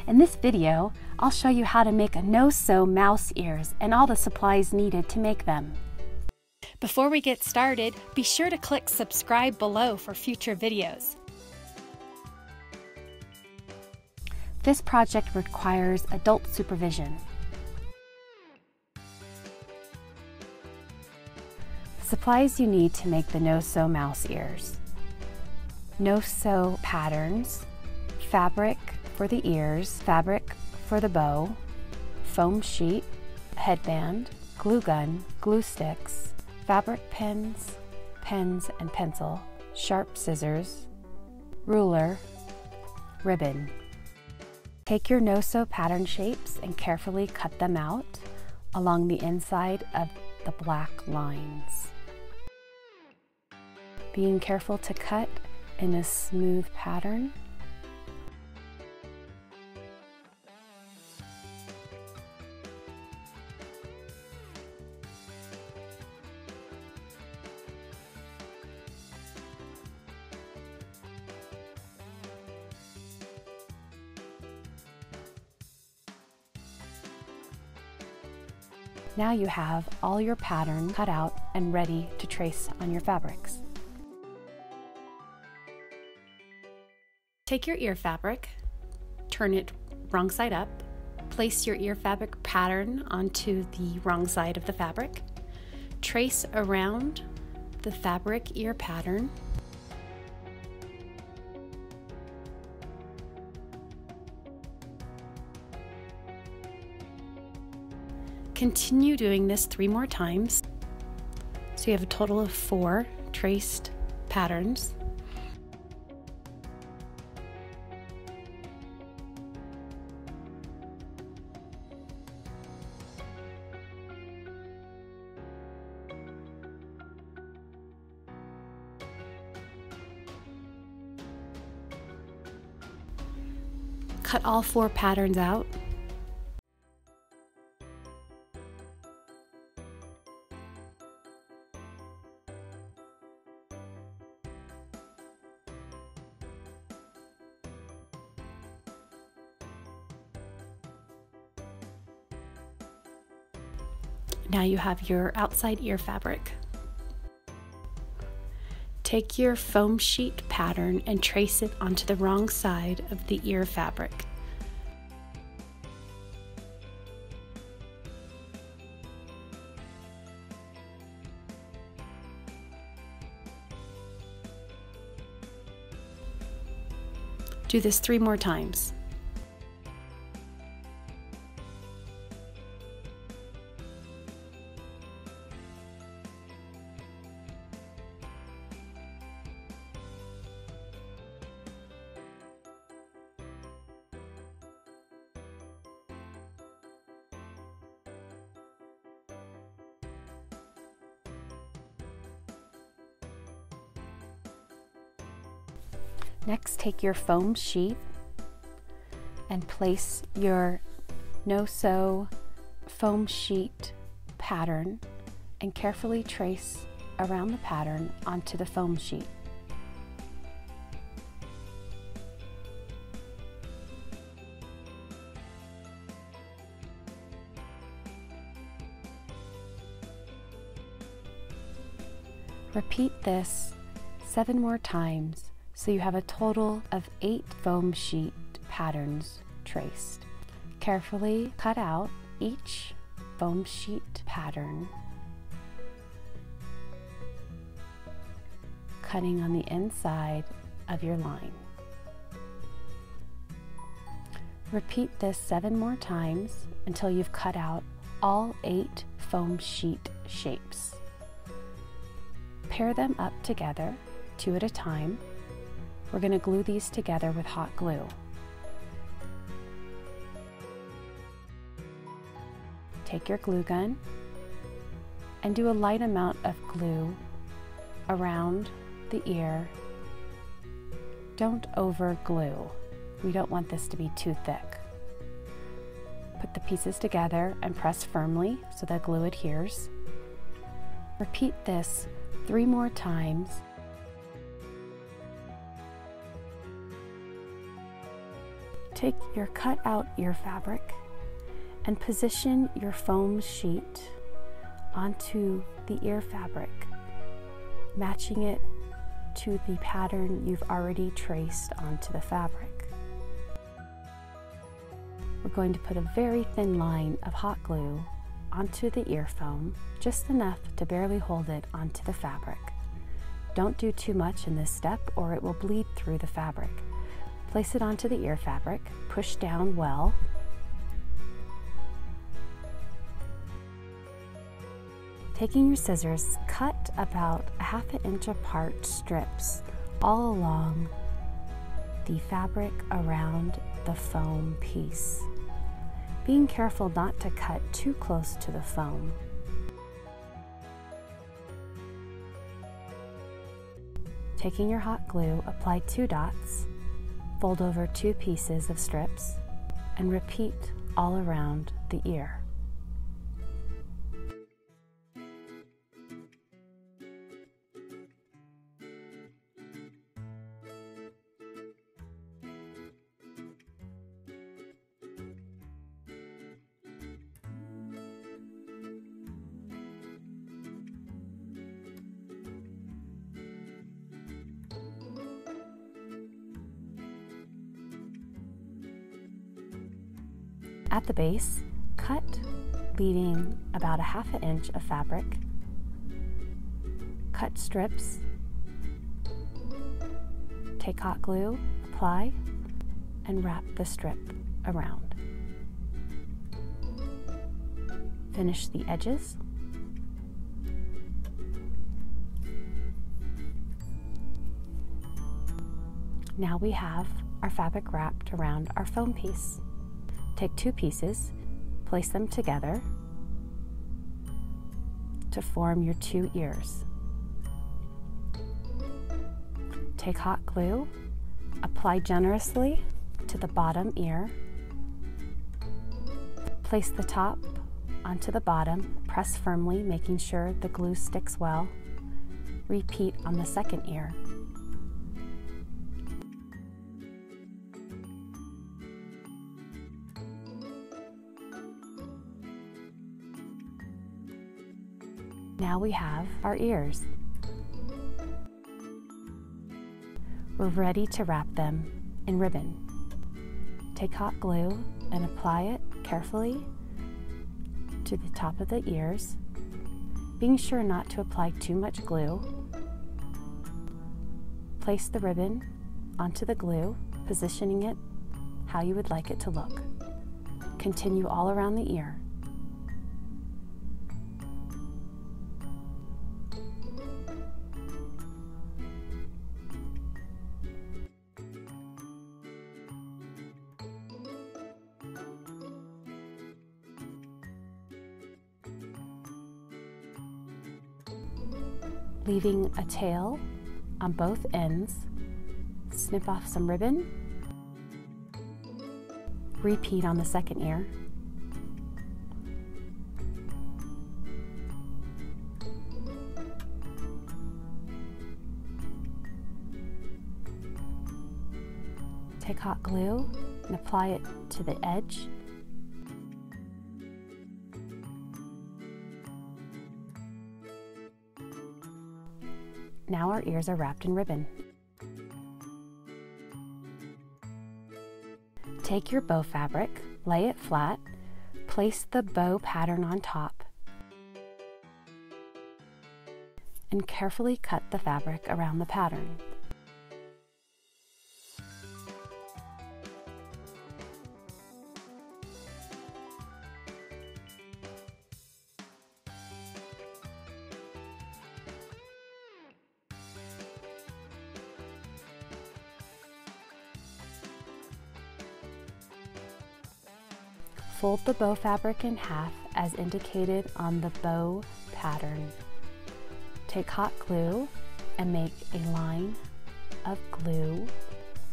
In this video, I'll show you how to make a no-sew mouse ears and all the supplies needed to make them. Before we get started, be sure to click subscribe below for future videos. This project requires adult supervision. The supplies you need to make the no-sew mouse ears: no-sew patterns, fabric for the ears, fabric for the bow, foam sheet, headband, glue gun, glue sticks, fabric pins, pens and pencil, sharp scissors, ruler, ribbon. Take your no-sew pattern shapes and carefully cut them out along the inside of the black lines. Being careful to cut in a smooth pattern. Now you have all your pattern cut out and ready to trace on your fabrics. Take your ear fabric, turn it wrong side up, place your ear fabric pattern onto the wrong side of the fabric, trace around the fabric ear pattern, continue doing this 3 more times, so you have a total of 4 traced patterns. Cut all 4 patterns out. Now you have your outside ear fabric. Take your foam sheet pattern and trace it onto the wrong side of the ear fabric. Do this 3 more times. Next, take your foam sheet and place your no-sew foam sheet pattern and carefully trace around the pattern onto the foam sheet. Repeat this 7 more times, so you have a total of 8 foam sheet patterns traced. Carefully cut out each foam sheet pattern, cutting on the inside of your line. Repeat this 7 more times until you've cut out all 8 foam sheet shapes. Pair them up together, 2 at a time. We're going to glue these together with hot glue. Take your glue gun and do a light amount of glue around the ear. Don't over glue. We don't want this to be too thick. Put the pieces together and press firmly so the glue adheres. Repeat this 3 more times. Take your cut out ear fabric and position your foam sheet onto the ear fabric, matching it to the pattern you've already traced onto the fabric. We're going to put a very thin line of hot glue onto the ear foam, just enough to barely hold it onto the fabric. Don't do too much in this step or it will bleed through the fabric. Place it onto the ear fabric, push down well, taking your scissors, cut about 1/2 inch apart strips all along the fabric around the foam piece, being careful not to cut too close to the foam. Taking your hot glue, apply 2 dots, fold over 2 pieces of strips, and repeat all around the ear. At the base, cut, leaving about 1/2 inch of fabric. Cut strips, take hot glue, apply, and wrap the strip around. Finish the edges. Now we have our fabric wrapped around our foam piece. Take 2 pieces, place them together to form your 2 ears. Take hot glue, apply generously to the bottom ear, place the top onto the bottom, press firmly, making sure the glue sticks well. Repeat on the second ear. Now we have our ears. We're ready to wrap them in ribbon. Take hot glue and apply it carefully to the top of the ears, being sure not to apply too much glue. Place the ribbon onto the glue, positioning it how you would like it to look. Continue all around the ear. Leaving a tail on both ends, snip off some ribbon, repeat on the second ear, take hot glue and apply it to the edge. Now our ears are wrapped in ribbon. Take your bow fabric, lay it flat, place the bow pattern on top, and carefully cut the fabric around the pattern. Fold the bow fabric in half as indicated on the bow pattern. Take hot glue and make a line of glue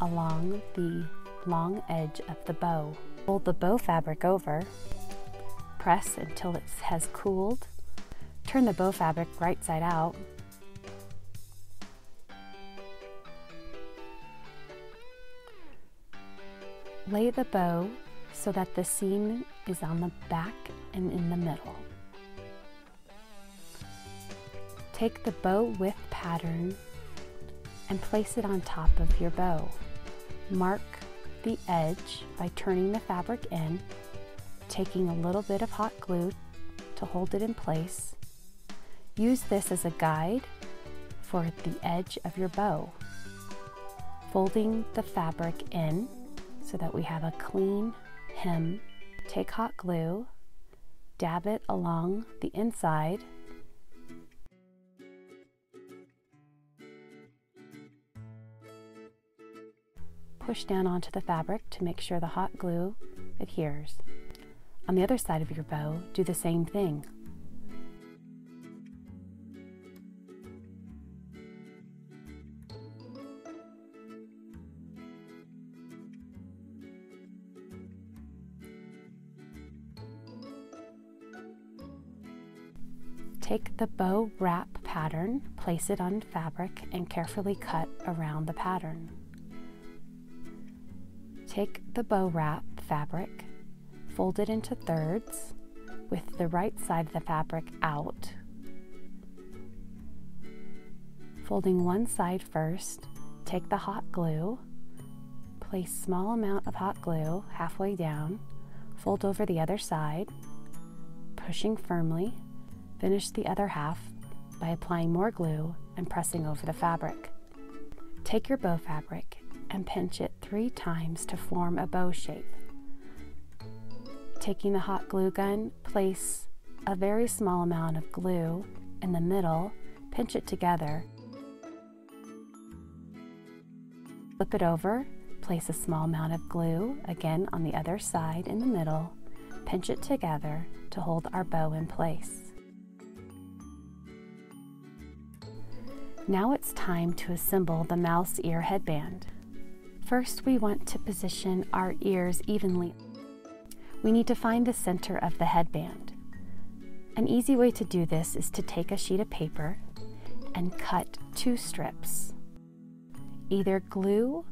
along the long edge of the bow. Fold the bow fabric over, press until it has cooled. Turn the bow fabric right side out. Lay the bow so that the seam is on the back and in the middle. Take the bow width pattern and place it on top of your bow. Mark the edge by turning the fabric in, taking a little bit of hot glue to hold it in place. Use this as a guide for the edge of your bow. Folding the fabric in so that we have a clean hem. Take hot glue, dab it along the inside, push down onto the fabric to make sure the hot glue adheres. On the other side of your bow, do the same thing. Take the bow wrap pattern, place it on fabric, and carefully cut around the pattern. Take the bow wrap fabric, fold it into thirds with the right side of the fabric out. Folding one side first, take the hot glue, place small amount of hot glue halfway down, fold over the other side, pushing firmly. Finish the other half by applying more glue and pressing over the fabric. Take your bow fabric and pinch it 3 times to form a bow shape. Taking the hot glue gun, place a very small amount of glue in the middle, pinch it together. Flip it over, place a small amount of glue again on the other side in the middle, pinch it together to hold our bow in place. Now it's time to assemble the mouse ear headband. First, we want to position our ears evenly. We need to find the center of the headband. An easy way to do this is to take a sheet of paper and cut 2 strips. Either glue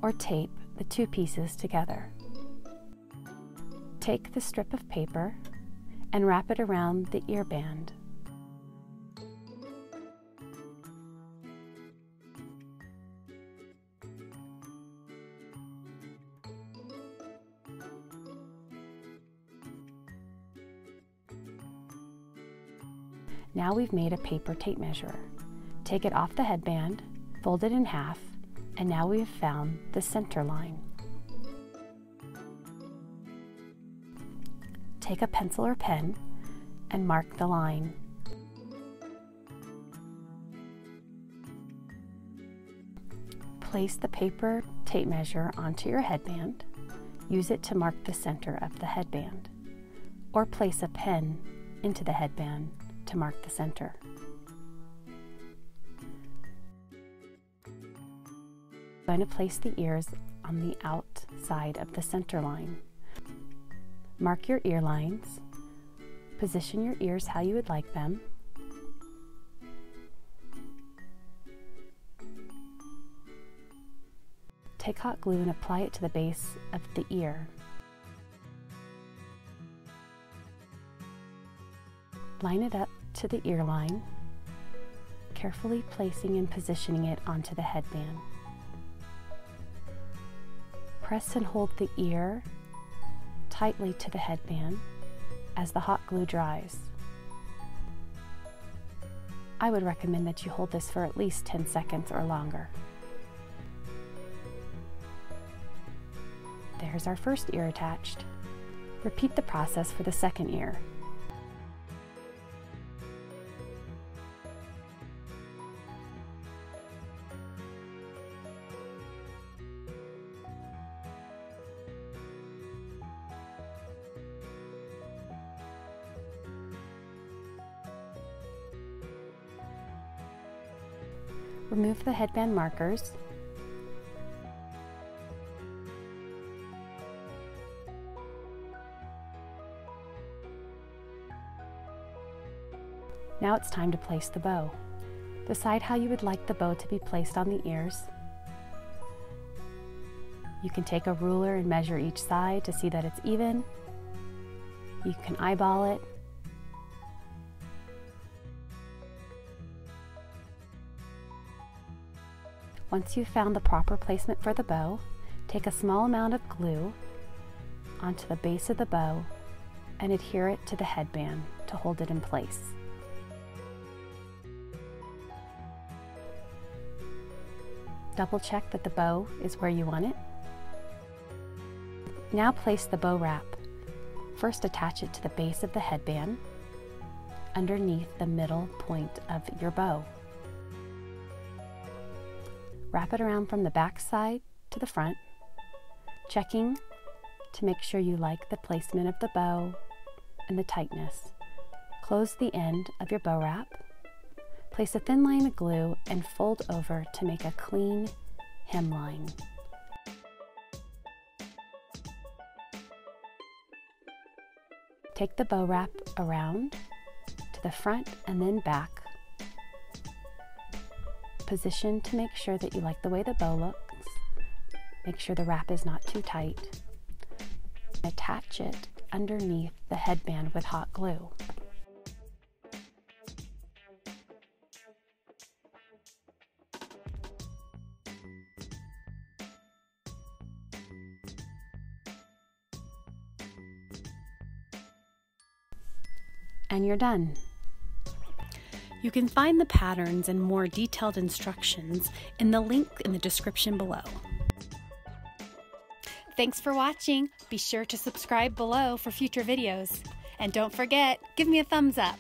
or tape the 2 pieces together. Take the strip of paper and wrap it around the ear band. Now we've made a paper tape measure. Take it off the headband, fold it in half, and now we have found the center line. Take a pencil or pen and mark the line. Place the paper tape measure onto your headband. Use it to mark the center of the headband, or place a pen into the headband to mark the center. I'm going to place the ears on the outside of the center line. Mark your ear lines. Position your ears how you would like them. Take hot glue and apply it to the base of the ear. Line it up to the ear line, carefully placing and positioning it onto the headband. Press and hold the ear tightly to the headband as the hot glue dries. I would recommend that you hold this for at least 10 seconds or longer. There's our first ear attached. Repeat the process for the second ear. Remove the headband markers. Now it's time to place the bow. Decide how you would like the bow to be placed on the ears. You can take a ruler and measure each side to see that it's even. You can eyeball it. Once you've found the proper placement for the bow, take a small amount of glue onto the base of the bow and adhere it to the headband to hold it in place. Double check that the bow is where you want it. Now place the bow wrap. First attach it to the base of the headband underneath the middle point of your bow. Wrap it around from the back side to the front, checking to make sure you like the placement of the bow and the tightness. Close the end of your bow wrap. Place a thin line of glue and fold over to make a clean hemline. Take the bow wrap around to the front and then back. Position to make sure that you like the way the bow looks. Make sure the wrap is not too tight. Attach it underneath the headband with hot glue. And you're done. You can find the patterns and more detailed instructions in the link in the description below. Thanks for watching. Be sure to subscribe below for future videos. And don't forget, give me a thumbs up.